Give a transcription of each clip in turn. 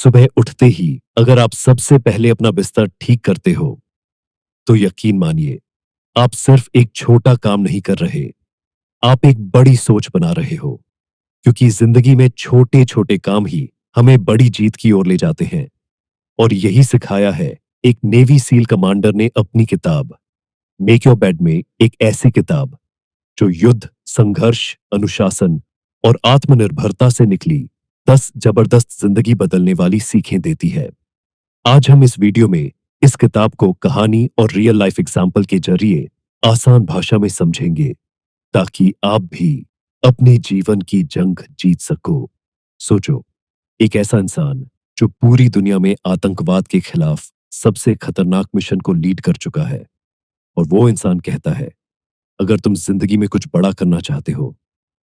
सुबह उठते ही अगर आप सबसे पहले अपना बिस्तर ठीक करते हो, तो यकीन मानिए, आप सिर्फ एक छोटा काम नहीं कर रहे, आप एक बड़ी सोच बना रहे हो। क्योंकि जिंदगी में छोटे-छोटे काम ही हमें बड़ी जीत की ओर ले जाते हैं। और यही सिखाया है एक नेवी सील कमांडर ने अपनी किताब मेक योर बेड में, एक ऐसी किताब जो युद्ध, संघर्ष, अनुशासन और आत्मनिर्भरता से निकली 10 जबरदस्त जिंदगी बदलने वाली सीखें देती है। आज हम इस वीडियो में इस किताब को कहानी और रियल लाइफ एग्जाम्पल के जरिए आसान भाषा में समझेंगे, ताकि आप भी अपने जीवन की जंग जीत सको। सोचो, एक ऐसा इंसान जो पूरी दुनिया में आतंकवाद के खिलाफ सबसे खतरनाक मिशन को लीड कर चुका है, और वो इंसान कहता है, अगर तुम जिंदगी में कुछ बड़ा करना चाहते हो,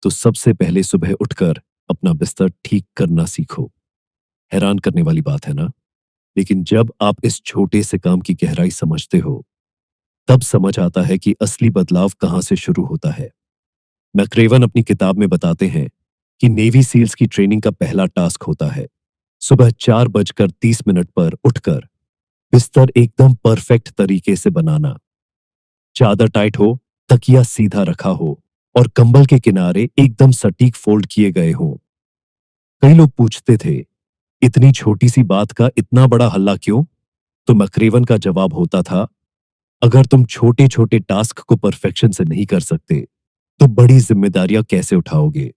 तो सबसे पहले सुबह उठकर अपना बिस्तर ठीक करना सीखो। हैरान करने वाली बात है ना? लेकिन जब आप इस छोटे से काम की गहराई समझते हो, तब समझ आता है कि असली बदलाव कहां से शुरू होता है। मैक्रेवन अपनी किताब में बताते हैं कि नेवी सील्स की ट्रेनिंग का पहला टास्क होता है सुबह 4:30 पर उठकर बिस्तर एकदम परफेक्ट तरीके से बनाना। चादर टाइट हो, तकिया सीधा रखा हो और कंबल के किनारे एकदम सटीक फोल्ड किए गए हों। कई लोग पूछते थे, इतनी छोटी सी बात का इतना बड़ा हल्ला क्यों? तो मैक्रेवन का जवाब होता था, अगर तुम छोटे छोटे टास्क को परफेक्शन से नहीं कर सकते, तो बड़ी जिम्मेदारियां कैसे उठाओगे?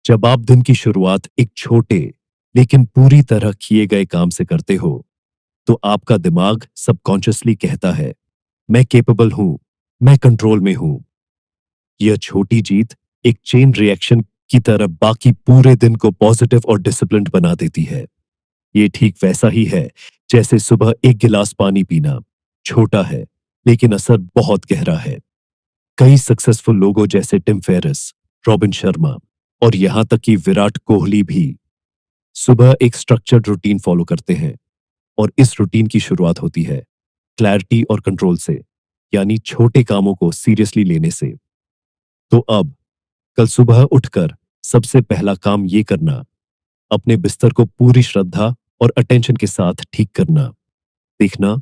जब आप दिन की शुरुआत एक छोटे लेकिन पूरी तरह किए गए काम से करते हो, तो आपका दिमाग सबकॉन्शियसली कहता है, मैं केपेबल हूं, मैं कंट्रोल में हूं। यह छोटी जीत एक चेन रिएक्शन की तरह बाकी पूरे दिन को पॉजिटिव और डिसिप्लिन्ड बना देती है। ये ठीक वैसा ही है जैसे सुबह एक गिलास पानी पीना। छोटा है, लेकिन असर बहुत गहरा है। कई सक्सेसफुल लोगों जैसे टिम फेरिस, रॉबिन शर्मा और यहां तक कि विराट कोहली भी सुबह एक स्ट्रक्चर्ड रूटीन फॉलो करते हैं। और इस रूटीन की शुरुआत होती है क्लैरिटी और कंट्रोल से, यानी छोटे कामों को सीरियसली लेने से। तो अब कल सुबह उठकर सबसे पहला काम ये करना, अपने बिस्तर को पूरी श्रद्धा और अटेंशन के साथ ठीक करना। देखना,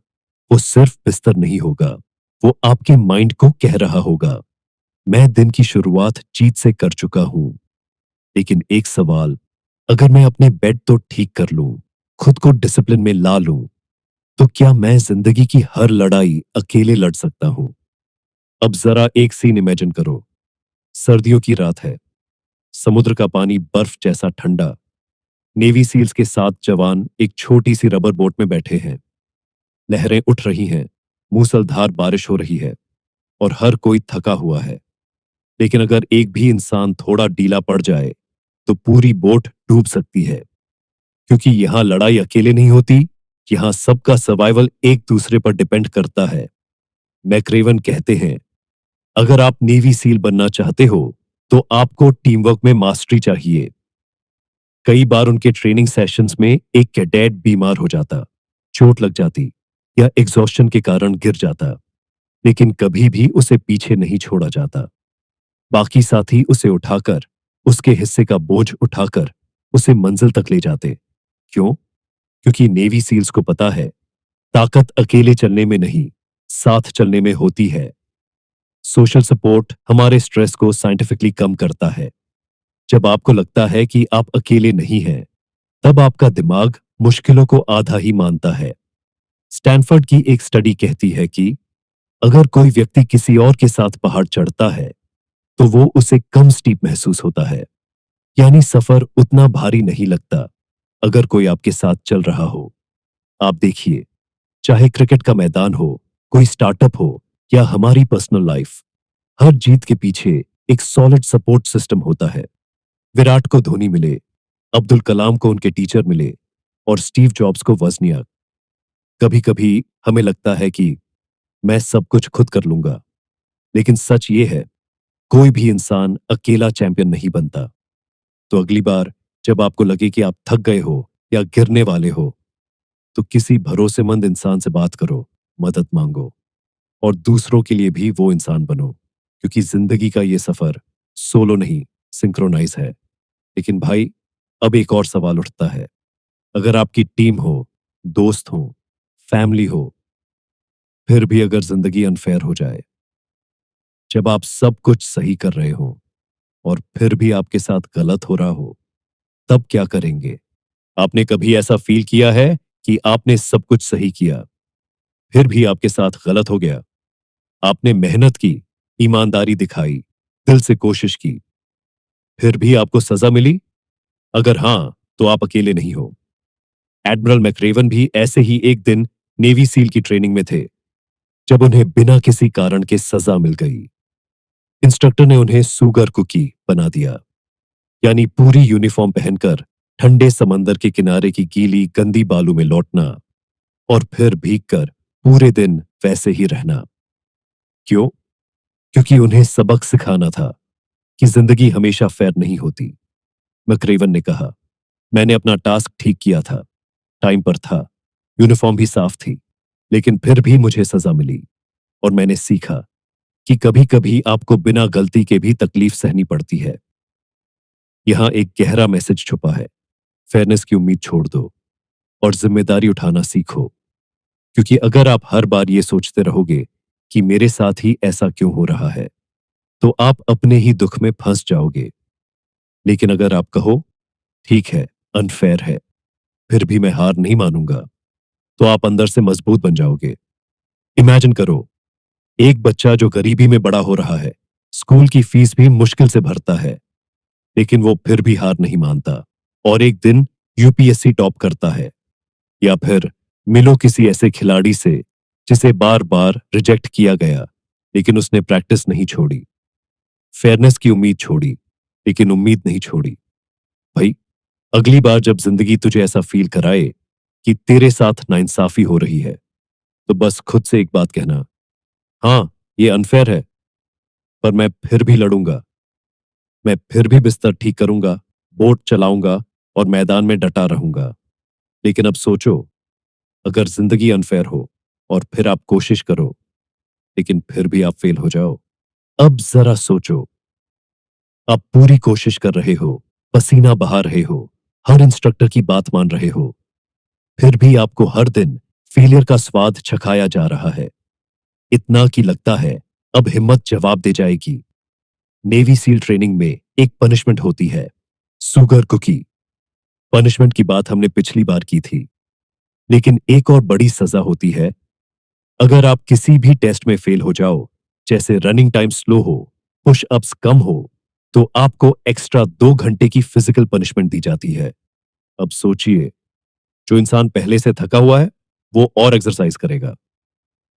वो सिर्फ बिस्तर नहीं होगा, वो आपके माइंड को कह रहा होगा, मैं दिन की शुरुआत जीत से कर चुका हूं। लेकिन एक सवाल, अगर मैं अपने बेड तो ठीक कर लूं, खुद को डिसिप्लिन में ला लूं, तो क्या मैं जिंदगी की हर लड़ाई अकेले लड़ सकता हूं? अब जरा एक सीन इमेजिन करो। सर्दियों की रात है, समुद्र का पानी बर्फ जैसा ठंडा। नेवी सील्स के 7 जवान एक छोटी सी रबर बोट में बैठे हैं। लहरें उठ रही हैं, मूसलधार बारिश हो रही है और हर कोई थका हुआ है। लेकिन अगर एक भी इंसान थोड़ा ढीला पड़ जाए, तो पूरी बोट डूब सकती है। क्योंकि यहां लड़ाई अकेले नहीं होती, यहां सबका सर्वाइवल एक दूसरे पर डिपेंड करता है। मैक्रेवन कहते हैं, अगर आप नेवी सील बनना चाहते हो, तो आपको टीम वर्क में मास्टरी चाहिए। कई बार उनके ट्रेनिंग सेशंस में एक कैडेट बीमार हो जाता, चोट लग जाती या एग्जॉस्शन के कारण गिर जाता, लेकिन कभी भी उसे पीछे नहीं छोड़ा जाता। बाकी साथी उसे उठाकर, उसके हिस्से का बोझ उठाकर उसे मंजिल तक ले जाते। क्यों? क्योंकि नेवी सील्स को पता है, ताकत अकेले चलने में नहीं, साथ चलने में होती है। सोशल सपोर्ट हमारे स्ट्रेस को साइंटिफिकली कम करता है। जब आपको लगता है कि आप अकेले नहीं हैं, तब आपका दिमाग मुश्किलों को आधा ही मानता है। स्टैनफोर्ड की एक स्टडी कहती है कि अगर कोई व्यक्ति किसी और के साथ पहाड़ चढ़ता है, तो वो उसे कम स्टीप महसूस होता है। यानी सफर उतना भारी नहीं लगता अगर कोई आपके साथ चल रहा हो। आप देखिए, चाहे क्रिकेट का मैदान हो, कोई स्टार्टअप हो या हमारी पर्सनल लाइफ, हर जीत के पीछे एक सॉलिड सपोर्ट सिस्टम होता है। विराट को धोनी मिले, अब्दुल कलाम को उनके टीचर मिले और स्टीव जॉब्स को वजनियाक। कभी कभी हमें लगता है कि मैं सब कुछ खुद कर लूंगा, लेकिन सच ये है, कोई भी इंसान अकेला चैंपियन नहीं बनता। तो अगली बार जब आपको लगे कि आप थक गए हो या गिरने वाले हो, तो किसी भरोसेमंद इंसान से बात करो, मदद मांगो और दूसरों के लिए भी वो इंसान बनो। क्योंकि जिंदगी का ये सफर सोलो नहीं, सिंक्रोनाइज है। लेकिन भाई, अब एक और सवाल उठता है, अगर आपकी टीम हो, दोस्त हो, फैमिली हो, फिर भी अगर जिंदगी अनफेयर हो जाए, जब आप सब कुछ सही कर रहे हो और फिर भी आपके साथ गलत हो रहा हो, तब क्या करेंगे? आपने कभी ऐसा फील किया है कि आपने सब कुछ सही किया, फिर भी आपके साथ गलत हो गया? आपने मेहनत की, ईमानदारी दिखाई, दिल से कोशिश की, फिर भी आपको सजा मिली? अगर हां, तो आप अकेले नहीं हो। एडमिरल मैक्रेवन भी ऐसे ही एक दिन नेवी सील की ट्रेनिंग में थे, जब उन्हें बिना किसी कारण के सजा मिल गई। इंस्ट्रक्टर ने उन्हें सुगर कुकी बना दिया, यानी पूरी यूनिफॉर्म पहनकर ठंडे समंदर के किनारे की गीली गंदी बालू में लौटना और फिर भीगकर पूरे दिन वैसे ही रहना। क्यों? क्योंकि उन्हें सबक सिखाना था कि जिंदगी हमेशा फेयर नहीं होती। मैक्रेवन ने कहा, मैंने अपना टास्क ठीक किया था, टाइम पर था, यूनिफॉर्म भी साफ थी, लेकिन फिर भी मुझे सजा मिली और मैंने सीखा कि कभी-कभी आपको बिना गलती के भी तकलीफ सहनी पड़ती है। यहां एक गहरा मैसेज छुपा है। फेयरनेस की उम्मीद छोड़ दो और जिम्मेदारी उठाना सीखो, क्योंकि अगर आप हर बार ये सोचते रहोगे कि मेरे साथ ही ऐसा क्यों हो रहा है, तो आप अपने ही दुख में फंस जाओगे। लेकिन अगर आप कहो, ठीक है, अनफेयर है, फिर भी मैं हार नहीं मानूंगा, तो आप अंदर से मजबूत बन जाओगे। इमेजिन करो, एक बच्चा जो गरीबी में बड़ा हो रहा है, स्कूल की फीस भी मुश्किल से भरता है, लेकिन वो फिर भी हार नहीं मानता और एक दिन यूपीएससी टॉप करता है। या फिर मिलो किसी ऐसे खिलाड़ी से जिसे बार बार रिजेक्ट किया गया, लेकिन उसने प्रैक्टिस नहीं छोड़ी, फेयरनेस की उम्मीद छोड़ी, लेकिन उम्मीद नहीं छोड़ी। भाई, अगली बार जब जिंदगी तुझे ऐसा फील कराए कि तेरे साथ नाइंसाफी हो रही है, तो बस खुद से एक बात कहना, हाँ, ये अनफेयर है, पर मैं फिर भी लड़ूंगा। मैं फिर भी बिस्तर ठीक करूंगा, बोट चलाऊंगा और मैदान में डटा रहूंगा। लेकिन अब सोचो, अगर जिंदगी अनफेयर हो और फिर आप कोशिश करो, लेकिन फिर भी आप फेल हो जाओ। अब जरा सोचो, आप पूरी कोशिश कर रहे हो, पसीना बहा रहे हो, हर इंस्ट्रक्टर की बात मान रहे हो, फिर भी आपको हर दिन फेलियर का स्वाद चखाया जा रहा है। इतना कि लगता है अब हिम्मत जवाब दे जाएगी। नेवी सील ट्रेनिंग में एक पनिशमेंट होती है, सुगर कुकी। पनिशमेंट की बात हमने पिछली बार की थी, लेकिन एक और बड़ी सजा होती है अगर आप किसी भी टेस्ट में फेल हो जाओ, जैसे रनिंग टाइम स्लो हो, पुश अप्स कम हो, तो आपको एक्स्ट्रा 2 घंटे की फिजिकल पनिशमेंट दी जाती है। अब सोचिए, जो इंसान पहले से थका हुआ है, वो और एक्सरसाइज करेगा,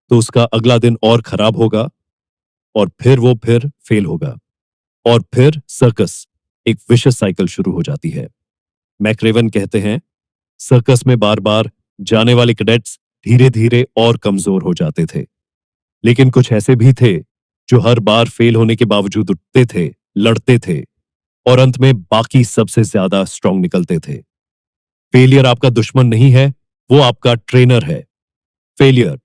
तो उसका अगला दिन और खराब होगा और फिर वो फिर फेल होगा और फिर सर्कस, एक विशेष साइकिल शुरू हो जाती है। मैक्रेवन कहते हैं, सर्कस में बार बार जाने वाले कैडेट्स धीरे धीरे और कमजोर हो जाते थे, लेकिन कुछ ऐसे भी थे जो हर बार फेल होने के बावजूद उठते थे, लड़ते थे और अंत में बाकी सबसे ज्यादा स्ट्रांग निकलते थे। फेलियर आपका दुश्मन नहीं है, वो आपका ट्रेनर है। फेलियर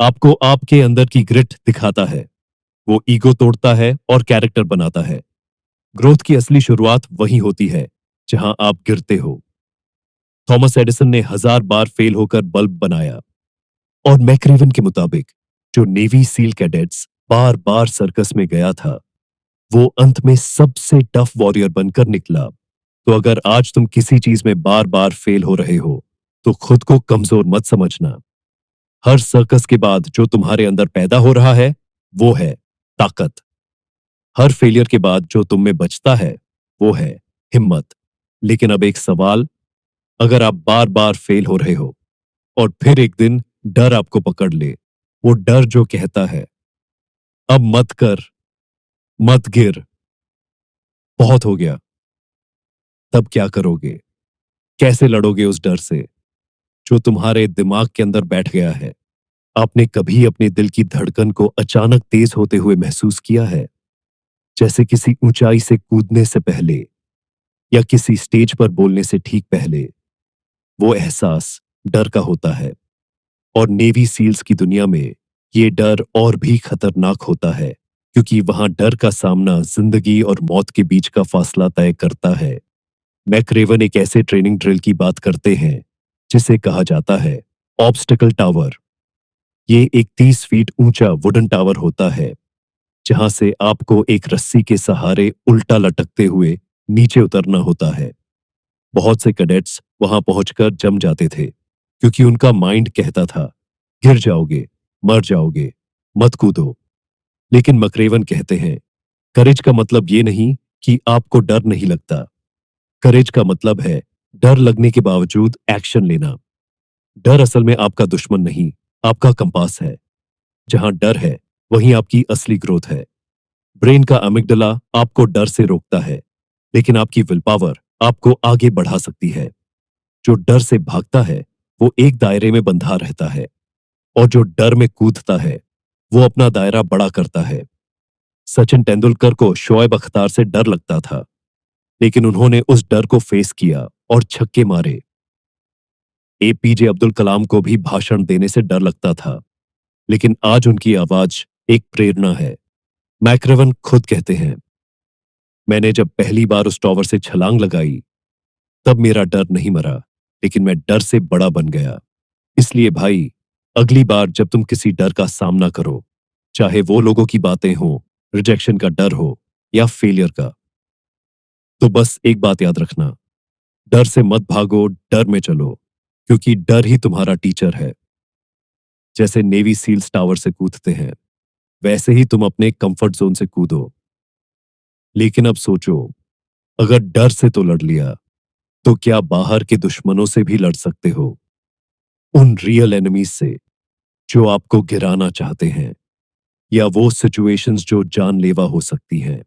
आपको आपके अंदर की ग्रिट दिखाता है, वो ईगो तोड़ता है और कैरेक्टर बनाता है। ग्रोथ की असली शुरुआत वहीं होती है जहां आप गिरते हो। थॉमस एडिसन ने 1000 बार फेल होकर बल्ब बनाया और मैक्रेवन के मुताबिक जो नेवी सील कैडेट्स बार बार सर्कस में गया था, वो अंत में सबसे टफ वॉरियर बनकर निकला। तो अगर आज तुम किसी चीज में बार बार फेल हो रहे हो, तो खुद को कमजोर मत समझना। हर सर्कस के बाद जो तुम्हारे अंदर पैदा हो रहा है, वो है ताकत। हर फेलियर के बाद जो तुम में बचता है, वो है हिम्मत। लेकिन अब एक सवाल, अगर आप बार बार फेल हो रहे हो और फिर एक दिन डर आपको पकड़ ले, वो डर जो कहता है, अब मत कर, मत गिर, बहुत हो गया, तब क्या करोगे? कैसे लड़ोगे उस डर से जो तुम्हारे दिमाग के अंदर बैठ गया है? आपने कभी अपने दिल की धड़कन को अचानक तेज होते हुए महसूस किया है, जैसे किसी ऊंचाई से कूदने से पहले या किसी स्टेज पर बोलने से ठीक पहले? वो एहसास डर का होता है और नेवी सील्स की दुनिया में ये डर और भी खतरनाक होता है, क्योंकि वहां डर का सामना जिंदगी और मौत के बीच का फासला तय करता है। मैक्रेवन एक ऐसे ट्रेनिंग ड्रिल की बात करते हैं जिसे कहा जाता है ऑब्स्टिकल टावर। ये एक 30 फीट ऊंचा वुडन टावर होता है जहां से आपको एक रस्सी के सहारे उल्टा लटकते हुए नीचे उतरना होता है। बहुत से कैडेट्स वहां पहुंचकर जम जाते थे क्योंकि उनका माइंड कहता था, गिर जाओगे, मर जाओगे, मत कूदो। लेकिन मकरेवन कहते हैं, करेज का मतलब ये नहीं कि आपको डर नहीं लगता। करेज का मतलब है डर लगने के बावजूद एक्शन लेना। डर असल में आपका दुश्मन नहीं, आपका कंपास है। जहां डर है, वहीं आपकी असली ग्रोथ है। ब्रेन का अमिगडला आपको डर से रोकता है, लेकिन आपकी विल पावर आपको आगे बढ़ा सकती है। जो डर से भागता है, वो एक दायरे में बंधा रहता है, और जो डर में कूदता है, वो अपना दायरा बड़ा करता है। सचिन तेंदुलकर को शोएब अख्तर से डर लगता था, लेकिन उन्होंने उस डर को फेस किया और छक्के मारे। एपीजे अब्दुल कलाम को भी भाषण देने से डर लगता था, लेकिन आज उनकी आवाज एक प्रेरणा है। मैक्रेवन खुद कहते हैं, मैंने जब पहली बार उस टॉवर से छलांग लगाई, तब मेरा डर नहीं मरा, लेकिन मैं डर से बड़ा बन गया। इसलिए भाई, अगली बार जब तुम किसी डर का सामना करो, चाहे वो लोगों की बातें हों, रिजेक्शन का डर हो या फेलियर का, तो बस एक बात याद रखना, डर से मत भागो, डर में चलो, क्योंकि डर ही तुम्हारा टीचर है। जैसे नेवी सील्स टावर से कूदते हैं, वैसे ही तुम अपने कंफर्ट जोन से कूदो। लेकिन अब सोचो, अगर डर से तो लड़ लिया, तो क्या बाहर के दुश्मनों से भी लड़ सकते हो? उन रियल एनिमीज से जो आपको गिराना चाहते हैं, या वो सिचुएशंस जो जानलेवा हो सकती हैं।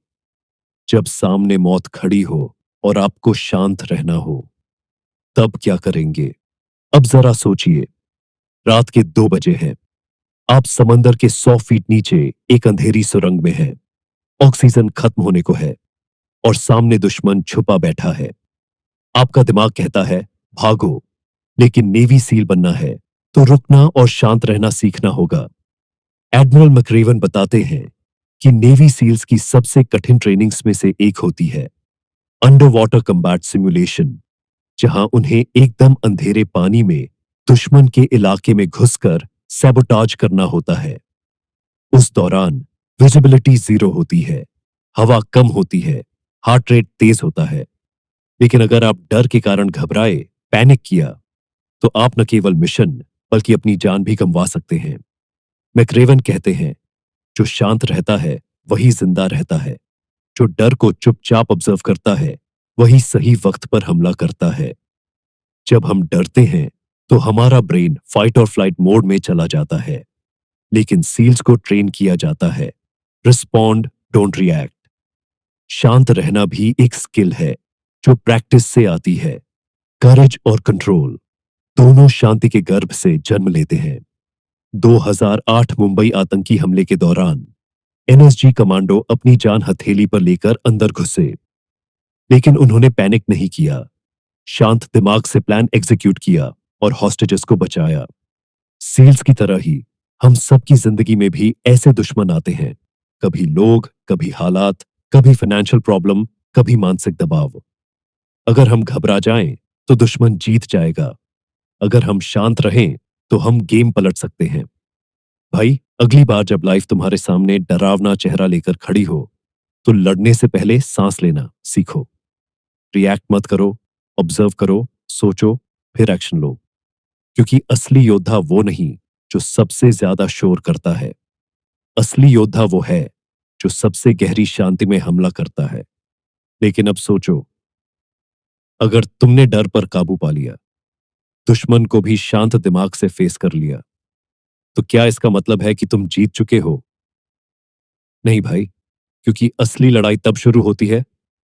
जब सामने मौत खड़ी हो और आपको शांत रहना हो, तब क्या करेंगे? अब जरा सोचिए, रात के 2 बजे हैं, आप समंदर के 100 फीट नीचे एक अंधेरी सुरंग में हैं, ऑक्सीजन खत्म होने को है और सामने दुश्मन छुपा बैठा है। आपका दिमाग कहता है, भागो, लेकिन नेवी सील बनना है तो रुकना और शांत रहना सीखना होगा। एडमिरल मैक्रेवन बताते हैं कि नेवी सील्स की सबसे कठिन ट्रेनिंग्स में से एक होती है अंडर वाटर कम्बैट सिमुलेशन, जहां उन्हें एकदम अंधेरे पानी में दुश्मन के इलाके में घुसकर सैबोटाज करना होता है। उस दौरान विजिबिलिटी 0 होती है, हवा कम होती है, हार्ट रेट तेज होता है। लेकिन अगर आप डर के कारण घबराए, पैनिक किया, तो आप न केवल मिशन बल्कि अपनी जान भी गंवा सकते हैं। मैक्रेवन कहते हैं, जो शांत रहता है वही जिंदा रहता है। जो डर को चुपचाप ऑब्जर्व करता है, वही सही वक्त पर हमला करता है। जब हम डरते हैं, तो हमारा ब्रेन फाइट और फ्लाइट मोड में चला जाता है। लेकिन सील्स को ट्रेन किया जाता है, रिस्पॉन्ड, डोंट रिएक्ट। शांत रहना भी एक स्किल है जो प्रैक्टिस से आती है। करेज और कंट्रोल दोनों शांति के गर्भ से जन्म लेते हैं। 2008 मुंबई आतंकी हमले के दौरान एनएसजी कमांडो अपनी जान हथेली पर लेकर अंदर घुसे, लेकिन उन्होंने पैनिक नहीं किया। शांत दिमाग से प्लान एग्जीक्यूट किया और हॉस्टेजेस को बचाया। सील्स की तरह ही हम सबकी जिंदगी में भी ऐसे दुश्मन आते हैं, कभी लोग, कभी हालात, कभी फाइनेंशियल प्रॉब्लम, कभी मानसिक दबाव। अगर हम घबरा जाएं, तो दुश्मन जीत जाएगा। अगर हम शांत रहें, तो हम गेम पलट सकते हैं। भाई, अगली बार जब लाइफ तुम्हारे सामने डरावना चेहरा लेकर खड़ी हो, तो लड़ने से पहले सांस लेना सीखो। रिएक्ट मत करो, ऑब्जर्व करो, सोचो, फिर एक्शन लो। क्योंकि असली योद्धा वो नहीं जो सबसे ज्यादा शोर करता है। असली योद्धा वो है जो सबसे गहरी शांति में हमला करता है। लेकिन अब सोचो, अगर तुमने डर पर काबू पा लिया, दुश्मन को भी शांत दिमाग से फेस कर लिया, तो क्या इसका मतलब है कि तुम जीत चुके हो? नहीं भाई, क्योंकि असली लड़ाई तब शुरू होती है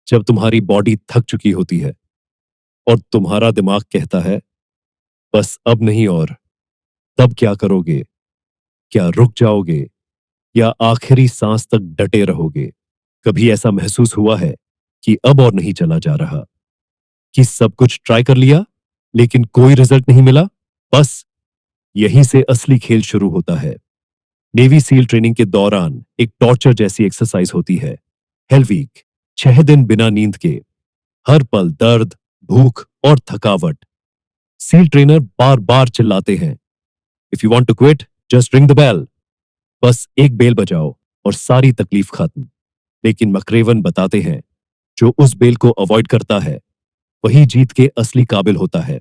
जब तुम्हारी बॉडी थक चुकी होती है और तुम्हारा दिमाग कहता है, बस अब नहीं और। तब क्या करोगे? क्या रुक जाओगे या आखिरी सांस तक डटे रहोगे? कभी ऐसा महसूस हुआ है कि अब और नहीं चला जा रहा, कि सब कुछ ट्राई कर लिया लेकिन कोई रिजल्ट नहीं मिला? बस यहीं से असली खेल शुरू होता है। नेवी सील ट्रेनिंग के दौरान एक टॉर्चर जैसी एक्सरसाइज होती है, हेल वीक। 6 दिन बिना नींद के, हर पल दर्द, भूख और थकावट। सील ट्रेनर बार बार चिल्लाते हैं, if you want to quit just ring the bell. बस एक बेल बजाओ और सारी तकलीफ खत्म। लेकिन मकरेवन बताते हैं, जो उस बेल को अवॉइड करता है वही जीत के असली काबिल होता है।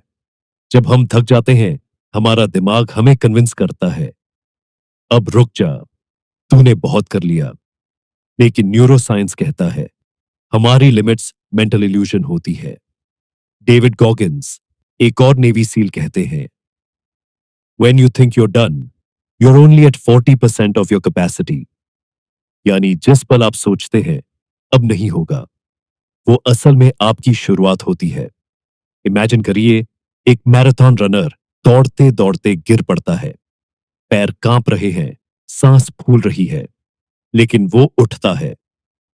जब हम थक जाते हैं, हमारा दिमाग हमें कन्विंस करता है, अब रुक जा, तूने बहुत कर लिया। लेकिन न्यूरो साइंस कहता है, हमारी लिमिट्स मेंटल इल्यूजन होती है। डेविड गॉगिन्स, एक और नेवी सील, कहते हैं, when you think you're done, you're only at 40% of your capacity. यानी जिस पल आप सोचते हैं अब नहीं होगा, वो असल में आपकी शुरुआत होती है। इमेजिन करिए, एक मैराथन रनर दौड़ते दौड़ते गिर पड़ता है, पैर कांप रहे हैं, सांस फूल रही है, लेकिन वो उठता है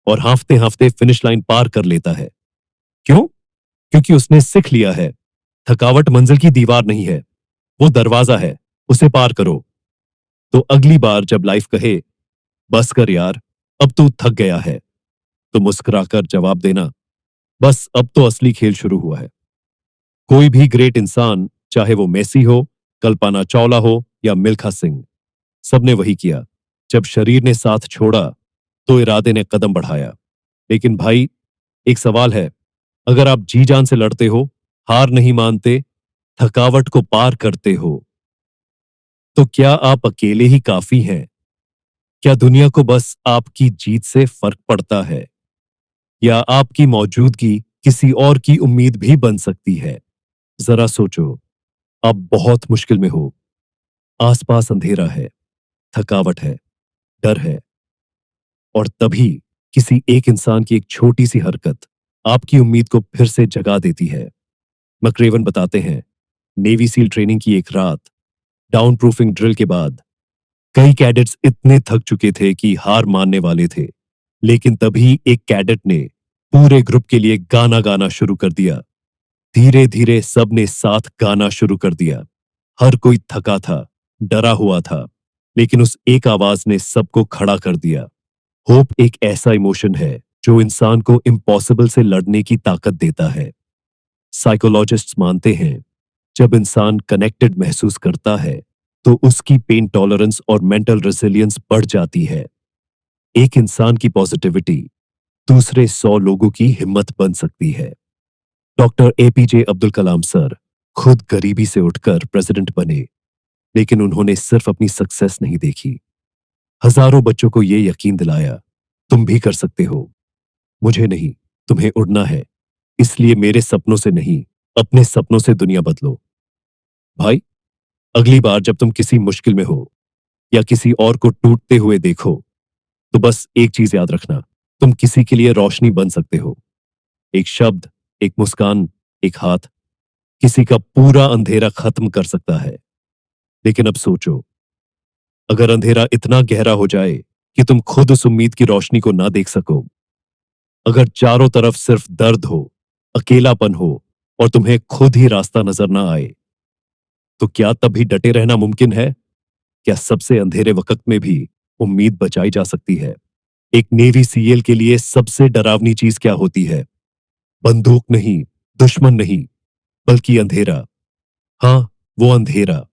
और हांफते हांफते फिनिश लाइन पार कर लेता है। क्यों? क्योंकि उसने सीख लिया है, थकावट मंजिल की दीवार नहीं है, वो दरवाजा है, उसे पार करो। तो अगली बार जब लाइफ कहे, बस कर यार, अब तू थक गया है, तो मुस्कुराकर जवाब देना, बस अब तो असली खेल शुरू हुआ है। कोई भी ग्रेट इंसान, चाहे वो मेसी हो, कल्पना चावला हो या मिल्खा सिंह, सबने वही किया। जब शरीर ने साथ छोड़ा तो इरादे ने कदम बढ़ाया। लेकिन भाई, एक सवाल है, अगर आप जी जान से लड़ते हो, हार नहीं मानते, थकावट को पार करते हो, तो क्या आप अकेले ही काफी हैं? क्या दुनिया को बस आपकी जीत से फर्क पड़ता है, या आपकी मौजूदगी किसी और की उम्मीद भी बन सकती है? जरा सोचो, आप बहुत मुश्किल में हो, आसपास अंधेरा है, थकावट है, डर है, और तभी किसी एक इंसान की एक छोटी सी हरकत आपकी उम्मीद को फिर से जगा देती है। मकरेवन बताते हैं, नेवी सील ट्रेनिंग की एक रात, डाउन प्रूफिंग ड्रिल के बाद कई कैडेट्स इतने थक चुके थे कि हार मानने वाले थे। लेकिन तभी एक कैडेट ने पूरे ग्रुप के लिए गाना गाना शुरू कर दिया। धीरे धीरे सबने साथ गाना शुरू कर दिया। हर कोई थका था, डरा हुआ था, लेकिन उस एक आवाज ने सबको खड़ा कर दिया। होप एक ऐसा इमोशन है जो इंसान को इम्पॉसिबल से लड़ने की ताकत देता है। साइकोलॉजिस्ट्स मानते हैं, जब इंसान कनेक्टेड महसूस करता है तो उसकी पेन टॉलरेंस और मेंटल रेजिलियंस बढ़ जाती है। एक इंसान की पॉजिटिविटी दूसरे 100 लोगों की हिम्मत बन सकती है। Doctor APJ Abdul Kalam sir खुद गरीबी से उठकर प्रेसिडेंट बने, लेकिन उन्होंने सिर्फ अपनी सक्सेस नहीं देखी, हजारों बच्चों को यह यकीन दिलाया, तुम भी कर सकते हो। मुझे नहीं, तुम्हें उड़ना है, इसलिए मेरे सपनों से नहीं, अपने सपनों से दुनिया बदलो। भाई, अगली बार जब तुम किसी मुश्किल में हो या किसी और को टूटते हुए देखो, तो बस एक चीज याद रखना, तुम किसी के लिए रोशनी बन सकते हो। एक शब्द, एक मुस्कान, एक हाथ किसी का पूरा अंधेरा खत्म कर सकता है। लेकिन अब सोचो, अगर अंधेरा इतना गहरा हो जाए कि तुम खुद उस उम्मीद की रोशनी को ना देख सको, अगर चारों तरफ सिर्फ दर्द हो, अकेलापन हो और तुम्हें खुद ही रास्ता नजर ना आए, तो क्या तब भी डटे रहना मुमकिन है? क्या सबसे अंधेरे वक्त में भी उम्मीद बचाई जा सकती है? एक नेवी सीएल के लिए सबसे डरावनी चीज क्या होती है? बंदूक नहीं, दुश्मन नहीं, बल्कि अंधेरा। हाँ, वो अंधेरा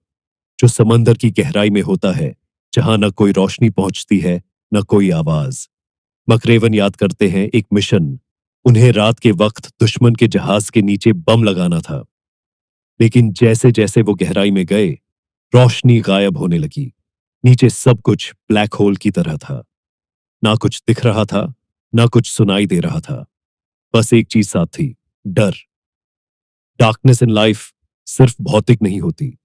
जो समंदर की गहराई में होता है, जहां न कोई रोशनी पहुंचती है, न कोई आवाज। मकरेवन याद करते हैं, एक मिशन, उन्हें रात के वक्त दुश्मन के जहाज के नीचे बम लगाना था। लेकिन जैसे जैसे वो गहराई में गए, रोशनी गायब होने लगी। नीचे सब कुछ ब्लैक होल की तरह था। ना कुछ दिख रहा था, ना कुछ सुनाई दे रहा था। बस एक चीज साथ थी, डर। डार्कनेस इन लाइफ सिर्फ भौतिक नहीं होती।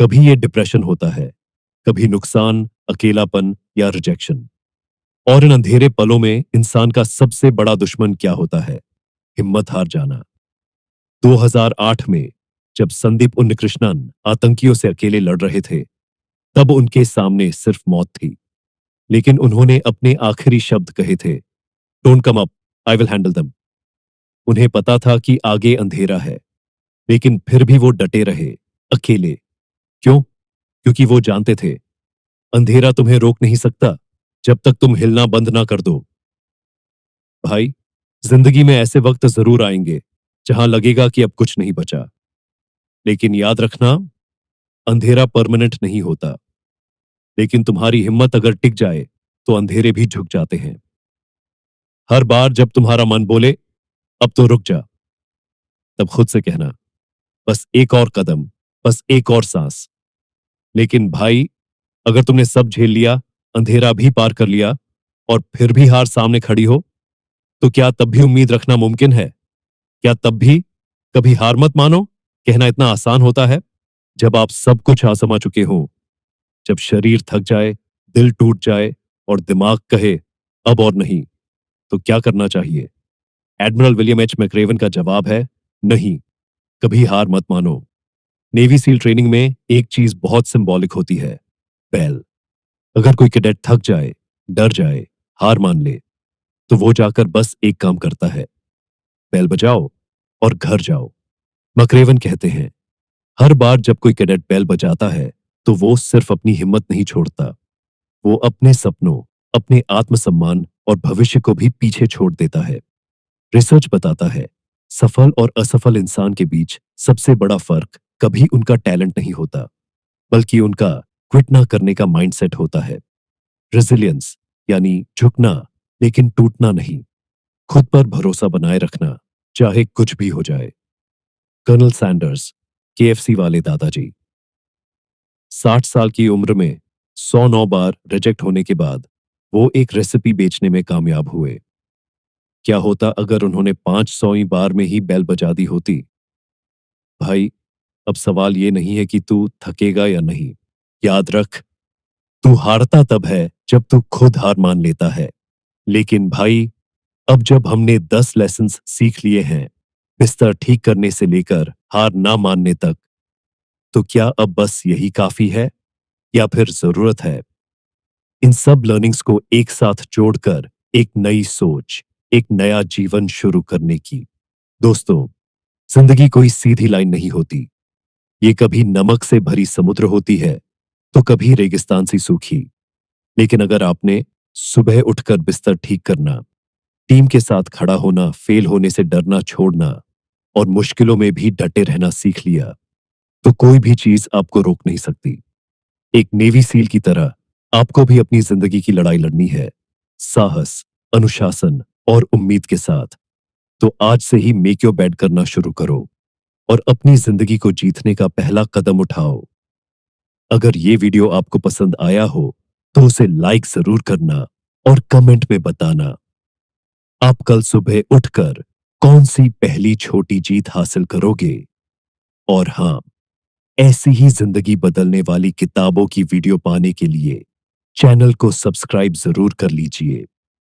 कभी ये डिप्रेशन होता है, कभी नुकसान, अकेलापन या रिजेक्शन। और इन अंधेरे पलों में इंसान का सबसे बड़ा दुश्मन क्या होता है? हिम्मत हार जाना। 2008 में जब संदीप उन्निकृष्णन आतंकियों से अकेले लड़ रहे थे, तब उनके सामने सिर्फ मौत थी। लेकिन उन्होंने अपने आखिरी शब्द कहे थे, don't come up, I will handle दम। उन्हें पता था कि आगे अंधेरा है, लेकिन फिर भी वो डटे रहे, अकेले। क्यों? क्योंकि वो जानते थे, अंधेरा तुम्हें रोक नहीं सकता जब तक तुम हिलना बंद ना कर दो। भाई, जिंदगी में ऐसे वक्त जरूर आएंगे जहां लगेगा कि अब कुछ नहीं बचा। लेकिन याद रखना, अंधेरा परमानेंट नहीं होता। लेकिन तुम्हारी हिम्मत अगर टिक जाए तो अंधेरे भी झुक जाते हैं। हर बार जब तुम्हारा मन बोले अब तो रुक जा, तब खुद से कहना, बस एक और कदम, बस एक और सांस। लेकिन भाई, अगर तुमने सब झेल लिया, अंधेरा भी पार कर लिया और फिर भी हार सामने खड़ी हो, तो क्या तब भी उम्मीद रखना मुमकिन है? क्या तब भी कभी हार मत मानो कहना इतना आसान होता है? जब आप सब कुछ आजमा चुके हो, जब शरीर थक जाए, दिल टूट जाए और दिमाग कहे अब और नहीं, तो क्या करना चाहिए? एडमिरल विलियम एच मैक्रेवन का जवाब है नहीं, कभी हार मत मानो। नेवी सील ट्रेनिंग में एक चीज बहुत सिंबॉलिक होती है, बेल। अगर कोई कैडेट थक जाए, डर जाए, हार मान ले, तो वो जाकर बस एक काम करता है, बेल बजाओ और घर जाओ। मैक्रेवन कहते हैं, हर बार जब कोई कैडेट बेल बजाता है, तो वो सिर्फ अपनी हिम्मत नहीं छोड़ता, वो अपने सपनों, अपने आत्मसम्मान और भविष्य को भी पीछे छोड़ देता है। रिसर्च बताता है, सफल और असफल इंसान के बीच सबसे बड़ा फर्क कभी उनका टैलेंट नहीं होता, बल्कि उनका क्विट ना करने का माइंडसेट होता है। रेजिलियंस यानी झुकना लेकिन टूटना नहीं, खुद पर भरोसा बनाए रखना, चाहे कुछ भी हो जाए। कर्नल सैंडर्स, केएफसी वाले दादाजी, 60 साल की उम्र में 109 बार रिजेक्ट होने के बाद वो एक रेसिपी बेचने में कामयाब हुए। क्या होता अगर उन्होंने 500वीं बार में ही बेल बजा दी होती? भाई, अब सवाल ये नहीं है कि तू थकेगा या नहीं। याद रख, तू हारता तब है जब तू खुद हार मान लेता है। लेकिन भाई, अब जब हमने 10 लेसन्स सीख लिए हैं, बिस्तर ठीक करने से लेकर हार ना मानने तक, तो क्या अब बस यही काफी है या फिर जरूरत है इन सब लर्निंग्स को एक साथ जोड़कर एक नई सोच, एक नया जीवन शुरू करने की? दोस्तों, जिंदगी कोई सीधी लाइन नहीं होती। ये कभी नमक से भरी समुद्र होती है, तो कभी रेगिस्तान सी सूखी। लेकिन अगर आपने सुबह उठकर बिस्तर ठीक करना, टीम के साथ खड़ा होना, फेल होने से डरना छोड़ना और मुश्किलों में भी डटे रहना सीख लिया, तो कोई भी चीज आपको रोक नहीं सकती। एक नेवी सील की तरह आपको भी अपनी जिंदगी की लड़ाई लड़नी है, साहस, अनुशासन और उम्मीद के साथ। तो आज से ही मेक योर बेड करना शुरू करो और अपनी जिंदगी को जीतने का पहला कदम उठाओ। अगर ये वीडियो आपको पसंद आया हो, तो उसे लाइक जरूर करना और कमेंट में बताना आप कल सुबह उठकर कौन सी पहली छोटी जीत हासिल करोगे। और हाँ, ऐसी ही जिंदगी बदलने वाली किताबों की वीडियो पाने के लिए चैनल को सब्सक्राइब जरूर कर लीजिए।